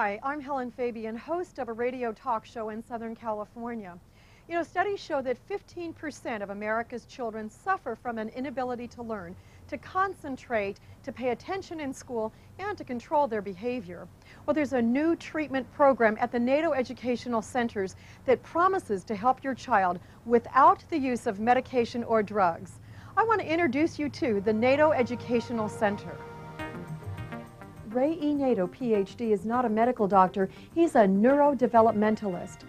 Hi, I'm Helen Fabian, host of a radio talk show in Southern California. You know, studies show that 15% of America's children suffer from an inability to learn, to concentrate, to pay attention in school, and to control their behavior. Well, there's a new treatment program at the Nadeau Educational Centers that promises to help your child without the use of medication or drugs. I want to introduce you to the Nadeau Educational Center. Ray E. Nadeau, Ph.D., is not a medical doctor. He's a neurodevelopmentalist.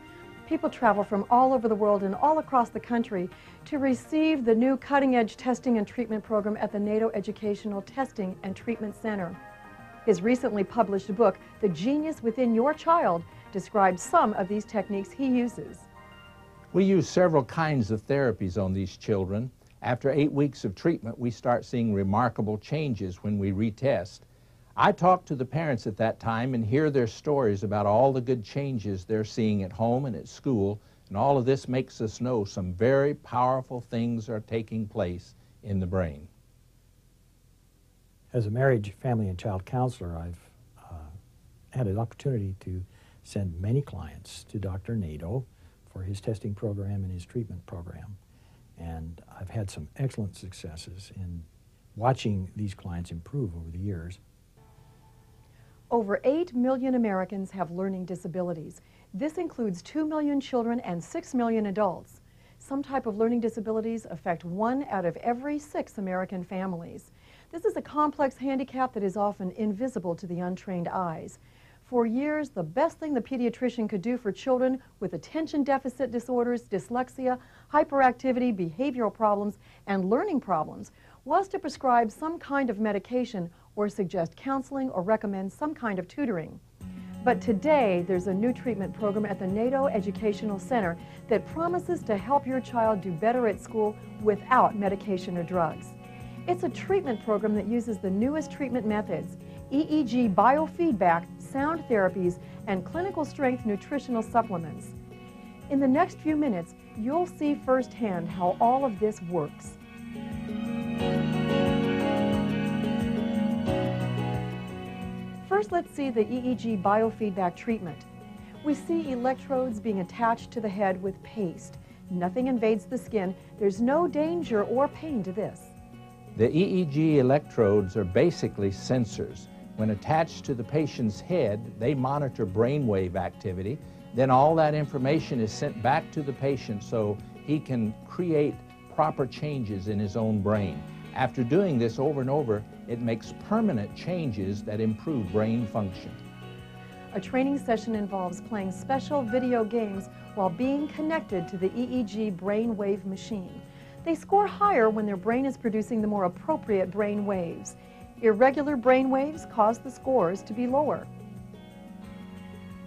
People travel from all over the world and all across the country to receive the new cutting-edge testing and treatment program at the Nadeau Educational Testing and Treatment Center. His recently published book, The Genius Within Your Child, describes some of these techniques he uses. We use several kinds of therapies on these children. After 8 weeks of treatment, we start seeing remarkable changes when we retest. I talk to the parents at that time and hear their stories about all the good changes they're seeing at home and at school, and all of this makes us know some very powerful things are taking place in the brain. As a marriage, family, and child counselor, I've had an opportunity to send many clients to Dr. Nadeau for his testing program and his treatment program. And I've had some excellent successes in watching these clients improve over the years. Over 8 million Americans have learning disabilities. This includes 2 million children and 6 million adults. Some type of learning disabilities affect 1 out of every 6 American families. This is a complex handicap that is often invisible to the untrained eyes. For years, the best thing the pediatrician could do for children with attention deficit disorders, dyslexia, hyperactivity, behavioral problems, and learning problems was to prescribe some kind of medication or suggest counseling or recommend some kind of tutoring. But today, there's a new treatment program at the Nadeau Educational Center that promises to help your child do better at school without medication or drugs. It's a treatment program that uses the newest treatment methods: EEG biofeedback, sound therapies, and clinical strength nutritional supplements. In the next few minutes, you'll see firsthand how all of this works. First, let's see the EEG biofeedback treatment. We see electrodes being attached to the head with paste. Nothing invades the skin. There's no danger or pain to this. The EEG electrodes are basically sensors. When attached to the patient's head, they monitor brainwave activity. Then all that information is sent back to the patient so he can create proper changes in his own brain. After doing this over and over, it makes permanent changes that improve brain function. A training session involves playing special video games while being connected to the EEG brainwave machine. They score higher when their brain is producing the more appropriate brain waves. Irregular brain waves cause the scores to be lower.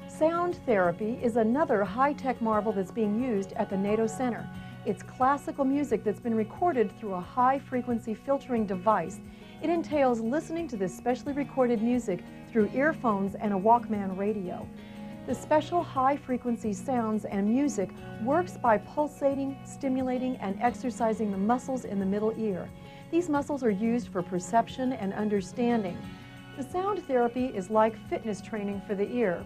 Sound therapy is another high-tech marvel that's being used at the Nadeau Center. It's classical music that's been recorded through a high-frequency filtering device. It entails listening to this specially recorded music through earphones and a Walkman radio. The special high-frequency sounds and music works by pulsating, stimulating, and exercising the muscles in the middle ear. These muscles are used for perception and understanding. The sound therapy is like fitness training for the ear.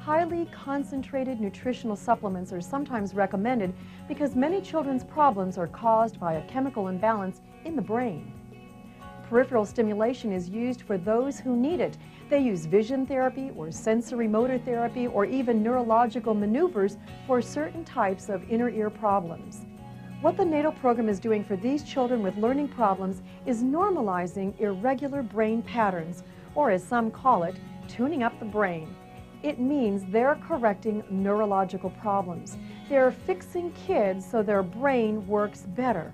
Highly concentrated nutritional supplements are sometimes recommended because many children's problems are caused by a chemical imbalance in the brain. Peripheral stimulation is used for those who need it. They use vision therapy or sensory motor therapy or even neurological maneuvers for certain types of inner ear problems. What the Nadeau program is doing for these children with learning problems is normalizing irregular brain patterns, or as some call it, tuning up the brain. It means they're correcting neurological problems. They're fixing kids so their brain works better.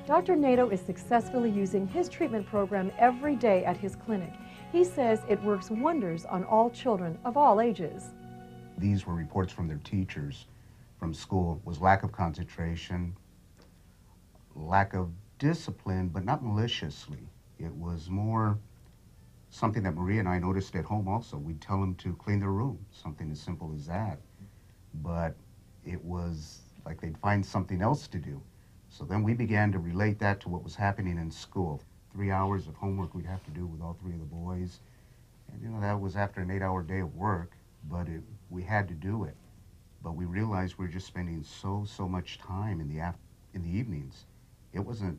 Dr. Nadeau is successfully using his treatment program every day at his clinic. He says it works wonders on all children of all ages. These were reports from their teachers from school. Was lack of concentration, lack of discipline, but not maliciously. It was more something that Maria and I noticed at home also. We'd tell them to clean their room, something as simple as that. But it was like they'd find something else to do. So then we began to relate that to what was happening in school. 3 hours of homework we'd have to do with all 3 of the boys. And, you know, that was after an 8-hour day of work, but we had to do it. But we realized we were just spending so much time in the evenings. It wasn't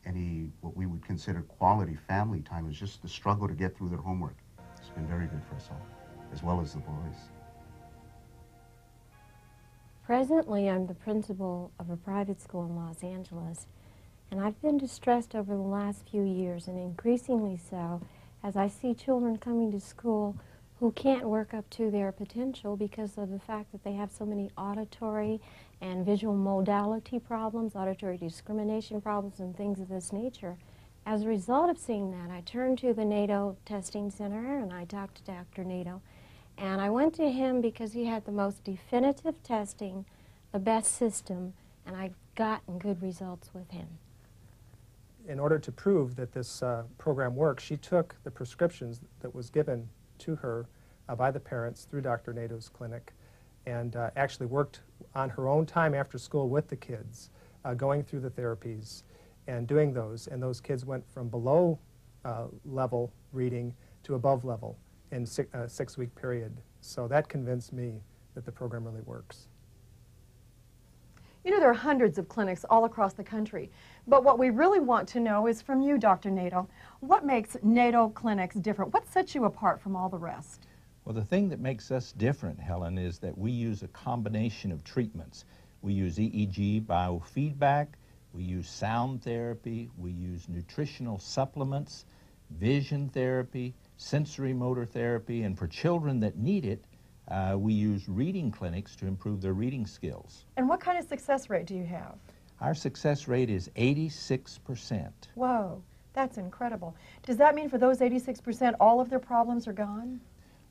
any what we would consider quality family time. It was just the struggle to get through their homework. It's been very good for us all, as well as the boys. Presently, I'm the principal of a private school in Los Angeles, and I've been distressed over the last few years, and increasingly so, as I see children coming to school who can't work up to their potential because of the fact that they have so many auditory and visual modality problems, auditory discrimination problems, and things of this nature. As a result of seeing that, I turned to the Nadeau Testing Center and I talked to Dr. Nadeau. And I went to him because he had the most definitive testing, the best system, and I've gotten good results with him. In order to prove that this program works, she took the prescriptions that was given to her by the parents through Dr. Nadeau's clinic and actually worked on her own time after school with the kids, going through the therapies and doing those. And those kids went from below level reading to above level in a 6-week period. So that convinced me that the program really works. You know, there are hundreds of clinics all across the country, but what we really want to know is from you, Dr. Nadeau, what makes Nadeau clinics different? What sets you apart from all the rest? Well, the thing that makes us different, Helen, is that we use a combination of treatments. We use EEG biofeedback, we use sound therapy, we use nutritional supplements, vision therapy, sensory motor therapy, and for children that need it, we use reading clinics to improve their reading skills. And what kind of success rate do you have? Our success rate is 86%. Whoa, that's incredible. Does that mean for those 86%, all of their problems are gone?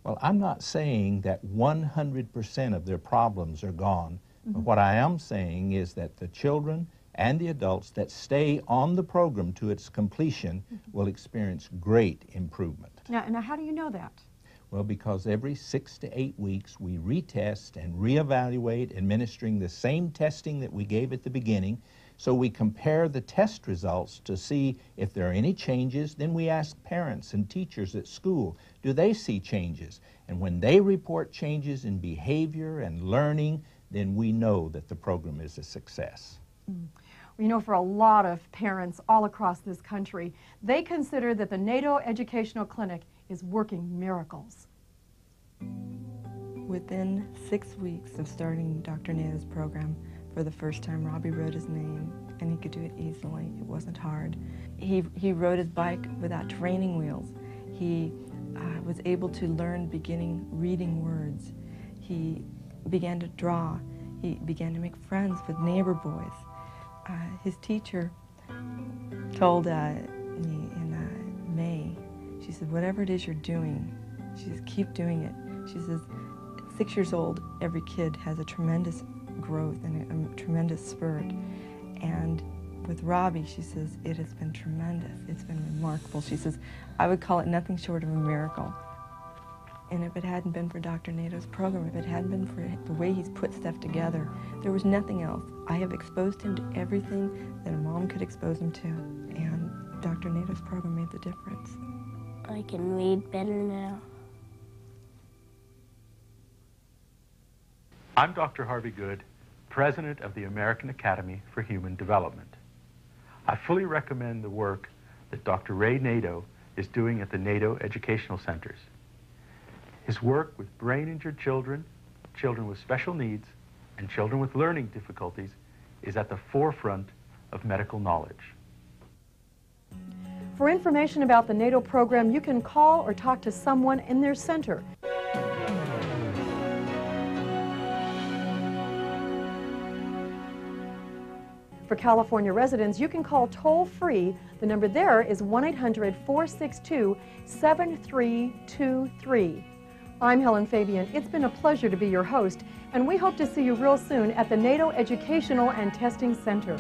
Well, I'm not saying that 100% of their problems are gone, but what I am saying is that the children and the adults that stay on the program to its completion will experience great improvement. Now, how do you know that? Well, because every 6 to 8 weeks we retest and reevaluate, administering the same testing that we gave at the beginning. So we compare the test results to see if there are any changes. Then we ask parents and teachers at school, do they see changes? And when they report changes in behavior and learning, then we know that the program is a success. You know, for a lot of parents all across this country, they consider that the Nadeau Educational Clinic is working miracles. Within 6 weeks of starting Dr. Nadeau's program, for the first time, Robbie wrote his name, and he could do it easily. It wasn't hard. He rode his bike without training wheels. He was able to learn beginning reading words. He began to draw. He began to make friends with neighbor boys. His teacher told me in May, she said, whatever it is you're doing, she says, keep doing it. She says, at 6 years old, every kid has a tremendous growth and a tremendous spurt. And with Robbie, she says, it has been tremendous. It's been remarkable. She says, I would call it nothing short of a miracle. And if it hadn't been for Dr. Nadeau's program, if it hadn't been for the way he's put stuff together, there was nothing else. I have exposed him to everything that a mom could expose him to. And Dr. Nadeau's program made the difference. I can read better now. I'm Dr. Harvey Good, President of the American Academy for Human Development. I fully recommend the work that Dr. Ray Nadeau is doing at the Nadeau Educational Centers. His work with brain-injured children, children with special needs, and children with learning difficulties is at the forefront of medical knowledge. For information about the Nadeau program, you can call or talk to someone in their center. For California residents, you can call toll-free. The number there is 1-800-462-7323. I'm Helen Fabian. It's been a pleasure to be your host, and we hope to see you real soon at the Nadeau Educational and Testing Center.